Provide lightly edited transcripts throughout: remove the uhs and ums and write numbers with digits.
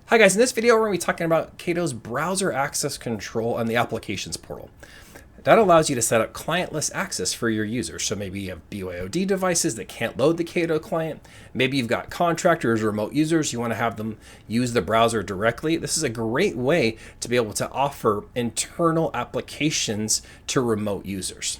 Hi guys, in this video we're going to be talking about Cato's browser access control on the Applications Portal. That allows you to set up clientless access for your users. So maybe you have BYOD devices that can't load the Cato client. Maybe you've got contractors or remote users. You want to have them use the browser directly. This is a great way to be able to offer internal applications to remote users.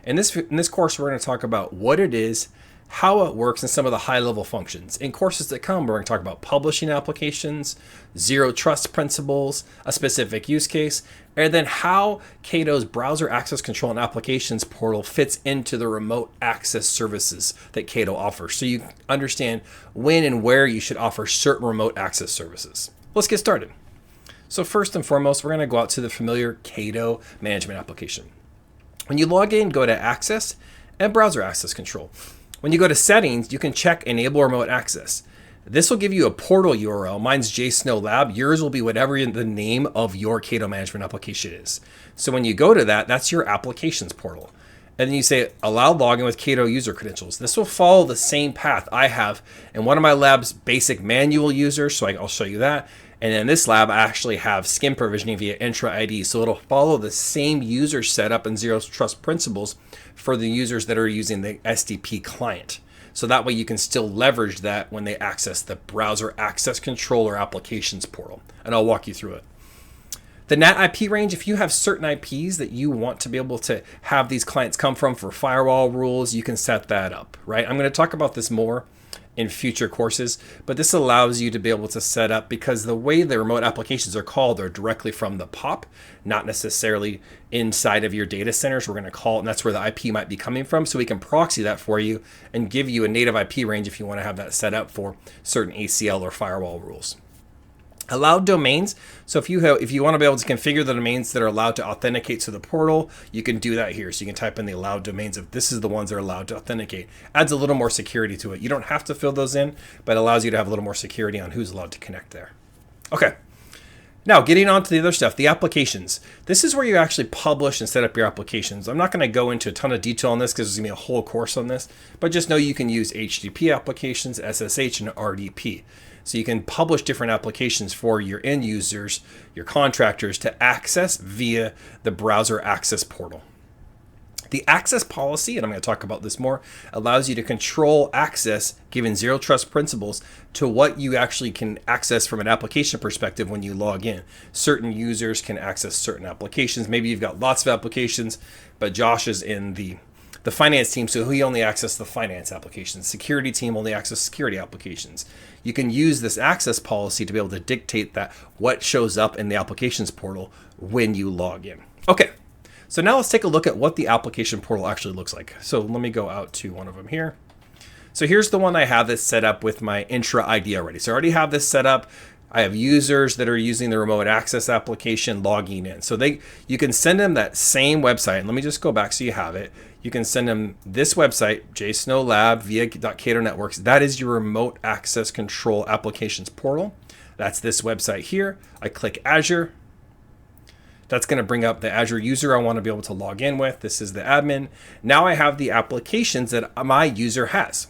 In this course, we're going to talk about what it is, how it works, and some of the high-level functions. In courses that come, we're going to talk about publishing applications, zero trust principles, a specific use case, and then how Cato's browser access control and applications portal fits into the remote access services that Cato offers, so you understand when and where you should offer certain remote access services. Let's get started. So first and foremost, we're going to go out to the familiar Cato management application. When you log in, go to Access and Browser Access Control. When you go to Settings, you can check Enable Remote Access. This will give you a portal URL. Mine's jsnowlab. Yours will be whatever the name of your Cato management application is. So when you go to that, that's your applications portal. And then you say Allow login with Cato user credentials. This will follow the same path I have in one of my lab's basic manual users, so I'll show you that. And in this lab, I actually have skin provisioning via Intra ID. So it'll follow the same user setup and zero trust principles for the users that are using the SDP client. So that way you can still leverage that when they access the browser access control or applications portal. And I'll walk you through it. The NAT IP range, if you have certain IPs that you want to be able to have these clients come from for firewall rules, you can set that up, right? I'm going to talk about this more in future courses, but this allows you to be able to set up, because the way the remote applications are called are directly from the POP, not necessarily inside of your data centers. We're going to call it, and that's where the IP might be coming from. So we can proxy that for you and give you a native IP range if you want to have that set up for certain ACL or firewall rules. Allowed domains. So if you want to be able to configure the domains that are allowed to authenticate to the portal, you can do that here. So you can type in the allowed domains of this is the ones that are allowed to authenticate. Adds a little more security to it. You don't have to fill those in, but it allows you to have a little more security on who's allowed to connect there. Okay. Now, getting on to the other stuff, the applications. This is where you actually publish and set up your applications. I'm not going to go into a ton of detail on this because there's going to be a whole course on this, but just know you can use HTTP applications, SSH, and RDP. So you can publish different applications for your end users, your contractors, to access via the browser access portal. The access policy, and I'm going to talk about this more, allows you to control access given zero trust principles to what you actually can access from an application perspective when you log in. Certain users can access certain applications. Maybe you've got lots of applications, but Josh is in the finance team, so he only accesses the finance applications. Security team only accesses security applications. You can use this access policy to be able to dictate that what shows up in the applications portal when you log in. Okay, so now let's take a look at what the application portal actually looks like. So let me go out to one of them here. So here's the one I have that's set up with my Intra ID already. So I already have this set up. I have users that are using the remote access application logging in. So you can send them that same website. And let me just go back so you have it. You can send them this website, jsnowlab via .cato networks. That is your remote access control applications portal. That's this website here. I click Azure. That's going to bring up the Azure user I want to be able to log in with. This is the admin. Now I have the applications that my user has.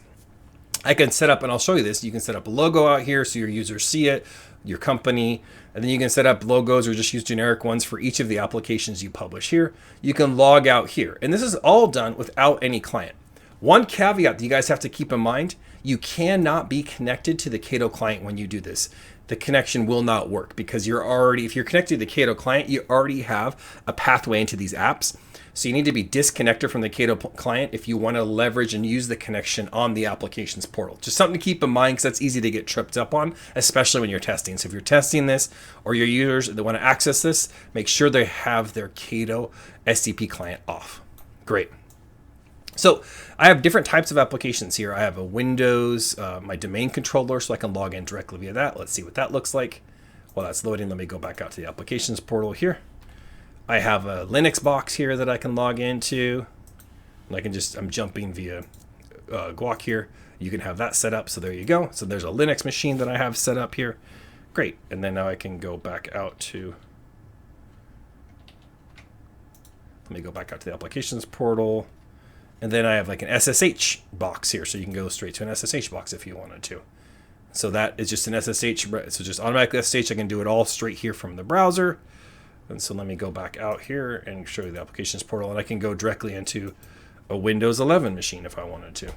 I can set up, and I'll show you this, you can set up a logo out here so your users see it, your company, and then you can set up logos or just use generic ones for each of the applications you publish here. You can log out here, and this is all done without any client. One caveat that you guys have to keep in mind, you cannot be connected to the Cato client when you do this. The connection will not work because if you're connected to the Cato client, you already have a pathway into these apps. So you need to be disconnected from the Cato client if you want to leverage and use the connection on the applications portal. Just something to keep in mind because that's easy to get tripped up on, especially when you're testing. So if you're testing this or your users that want to access this, make sure they have their Cato SDP client off. Great. So I have different types of applications here. I have a Windows, my domain controller, so I can log in directly via that. Let's see what that looks like. While that's loading, let me go back out to the applications portal here. I have a Linux box here that I can log into. And I'm jumping via Guac here. You can have that set up. So there you go. So there's a Linux machine that I have set up here. Great. And then now I can go back out to, let me go back out to the applications portal. And then I have like an SSH box here. So you can go straight to an SSH box if you wanted to. So that is just an SSH. So just automatic SSH. I can do it all straight here from the browser. And so let me go back out here and show you the Applications Portal. And I can go directly into a Windows 11 machine if I wanted to.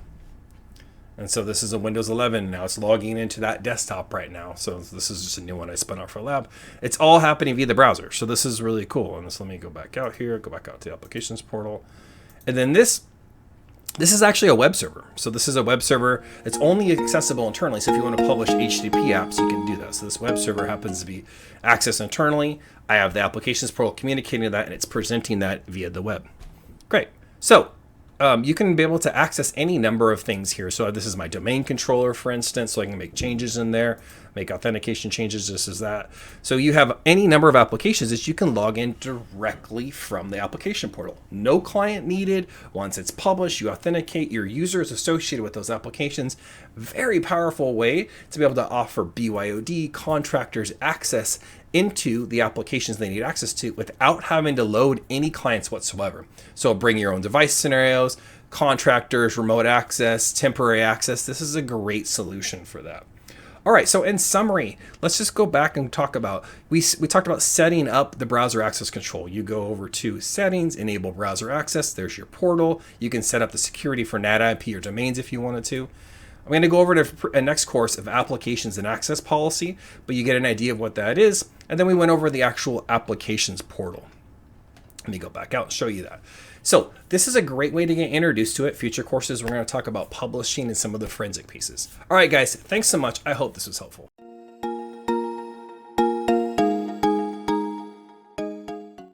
And so this is a Windows 11. Now it's logging into that desktop right now. So this is just a new one I spun out for lab. It's all happening via the browser. So this is really cool. And so let me go back out here, go back out to the Applications Portal. And then this is actually a web server. So this is a web server. It's only accessible internally. So if you want to publish HTTP apps, you can do that. So this web server happens to be accessed internally. I have the Applications Portal communicating to that, and it's presenting that via the web. Great. So you can be able to access any number of things here. So this is my domain controller, for instance, so I can make changes in there, make authentication changes, this is that. So you have any number of applications that you can log in directly from the application portal. No client needed. Once it's published, you authenticate your users associated with those applications. Very powerful way to be able to offer BYOD contractors access into the applications they need access to without having to load any clients whatsoever. So bring your own device scenarios, contractors, remote access, temporary access. This is a great solution for that. All right, so in summary, let's just go back and talk about, we talked about setting up the browser access control. You go over to settings, enable browser access. There's your portal. You can set up the security for NAT IP or domains if you wanted to. I'm going to go over to a next course of applications and access policy, but you get an idea of what that is. And then we went over the actual applications portal. Let me go back out and show you that. So this is a great way to get introduced to it. Future courses, we're going to talk about publishing and some of the forensic pieces. All right, guys, thanks so much. I hope this was helpful.